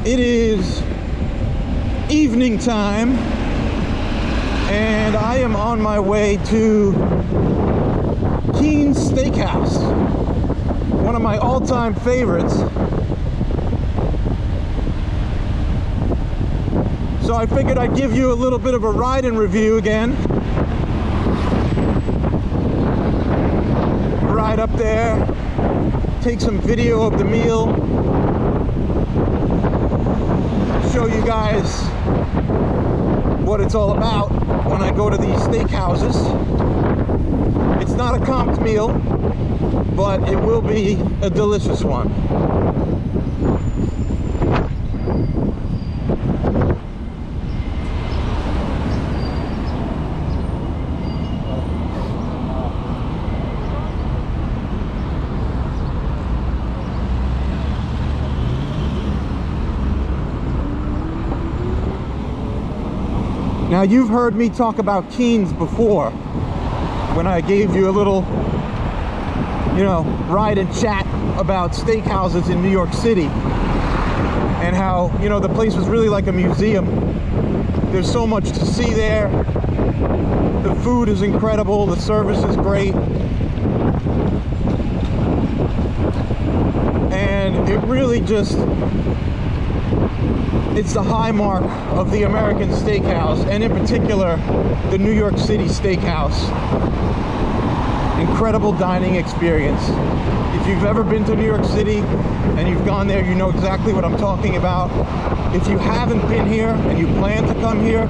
It is evening time, and I am on my way to Keen's Steakhouse, one of my all-time favorites. So I figured I'd give you a little bit of a ride-in review again. Ride up there, take some video of the meal, show you guys what it's all about when I go to these steakhouses. It's not a comped meal, but it will be a delicious one. Now, you've heard me talk about Keen's before when I gave you a little, ride and chat about steakhouses in New York City and how, the place was really like a museum. There's so much to see there. The food is incredible. The service is great. And it really just... it's the high mark of the American steakhouse, and in particular, the New York City steakhouse. Incredible dining experience. If you've ever been to New York City and you've gone there, you know exactly what I'm talking about. If you haven't been here and you plan to come here,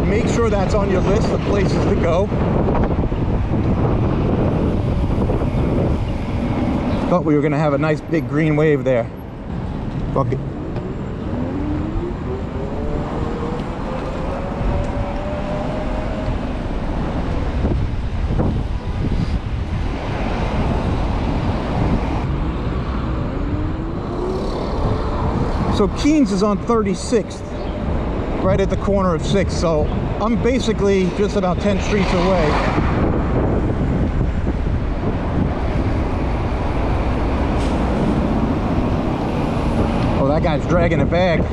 make sure that's on your list of places to go. Thought we were gonna have a nice big green wave there. Fuck it. So Keen's is on 36th, right at the corner of 6th, so I'm basically just about 10 streets away. Oh, that guy's dragging a bag.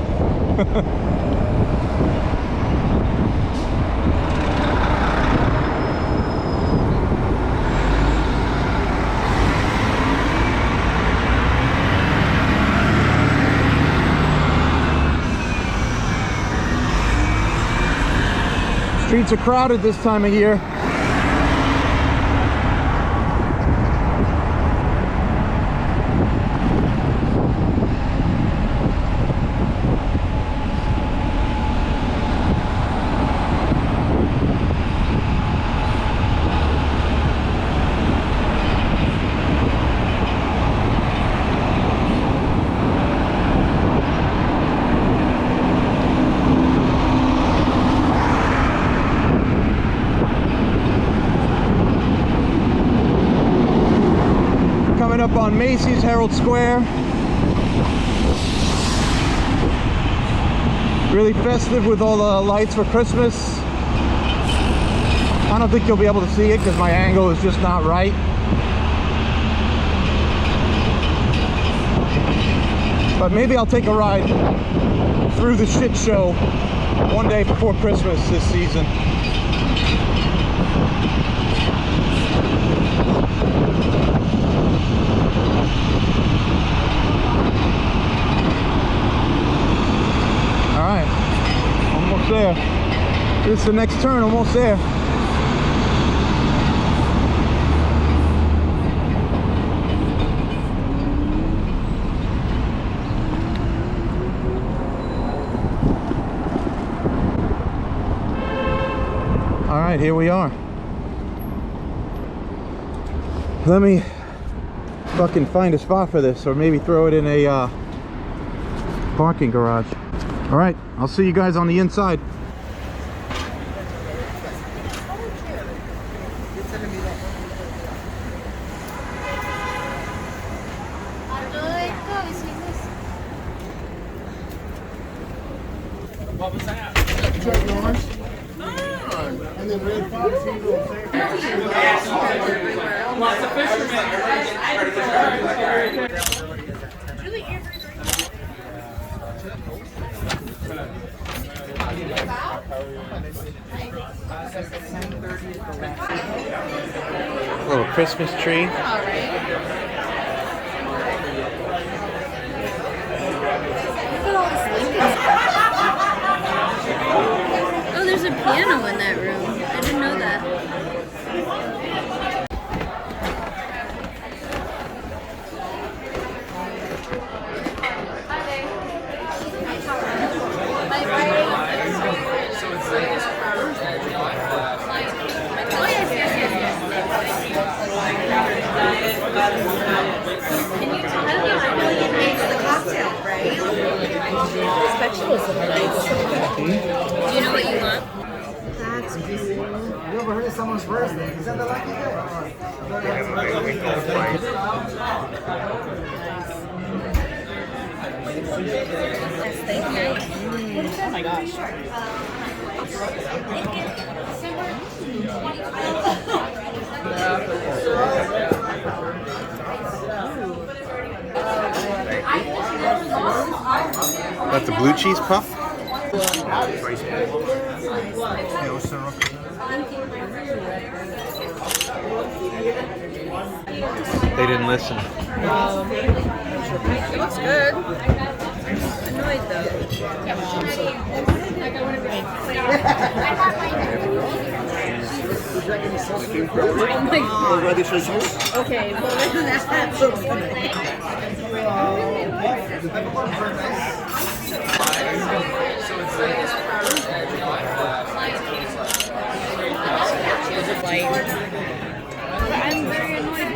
Streets are crowded this time of year. Up on Macy's, Herald Square. Really festive with all the lights for Christmas. I don't think you'll be able to see it because my angle is just not right. But maybe I'll take a ride through the shit show one day before Christmas this season. There. This is the next turn, almost there. All right, here we are. Let me fucking find a spot for this, or maybe throw it in a parking garage. All right, I'll see you guys on the inside. What was that? Chuck Norris. And then Red Fox. Lots of fishermen. Little Christmas tree. Oh, there's a piano in that room. I didn't know that. Oh, yes, yes, yes, yes. Can you tell me how it makes the cocktail, right? Those vegetables look nice. Do you know what you want? That's cool. You ever heard of someone's birthday? Is that the lucky day? Thank you. Oh my gosh. That's a blue cheese puff? They didn't listen. It looks good. Annoyed though. Oh my god. Ready for juice? Okay, well that's I'm very annoyed.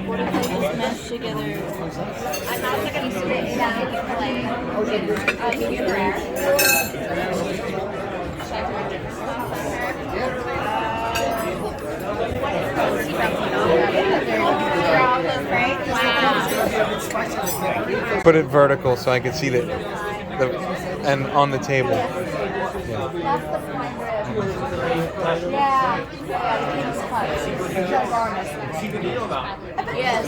What if they just mesh together? I'm not going to sit down and play. Put it vertical so I can see the and on the table. That's the prime rib. Yeah, king's cut. Yes.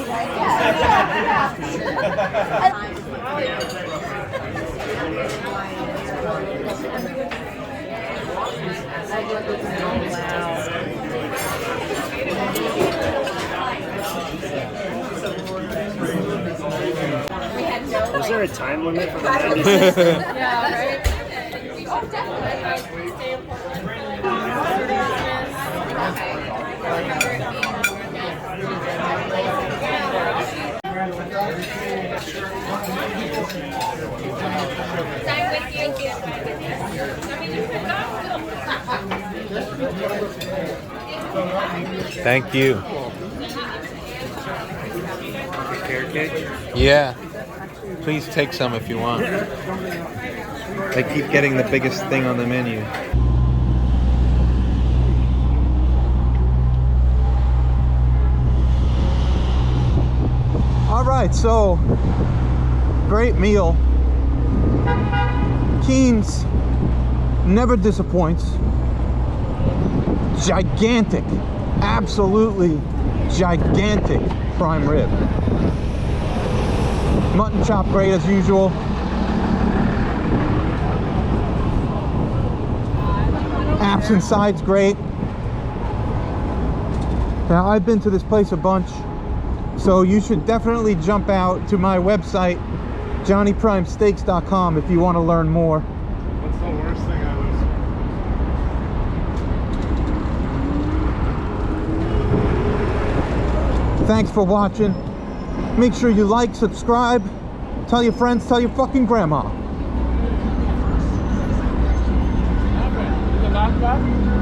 Is there a time limit for the Yeah, right? Oh, definitely. Thank you. carrot cake? Yeah. Please take some if you want. They keep getting the biggest thing on the menu. All right, so great meal. Keen's never disappoints. Gigantic, absolutely gigantic prime rib. Mutton chop great as usual. Apps and sides great. Now I've been to this place a bunch, so you should definitely jump out to my website, johnnyprimesteaks.com, if you want to learn more. What's the worst thing I lose? Thanks for watching. Make sure you like, subscribe, tell your friends, tell your fucking grandma. The knockback?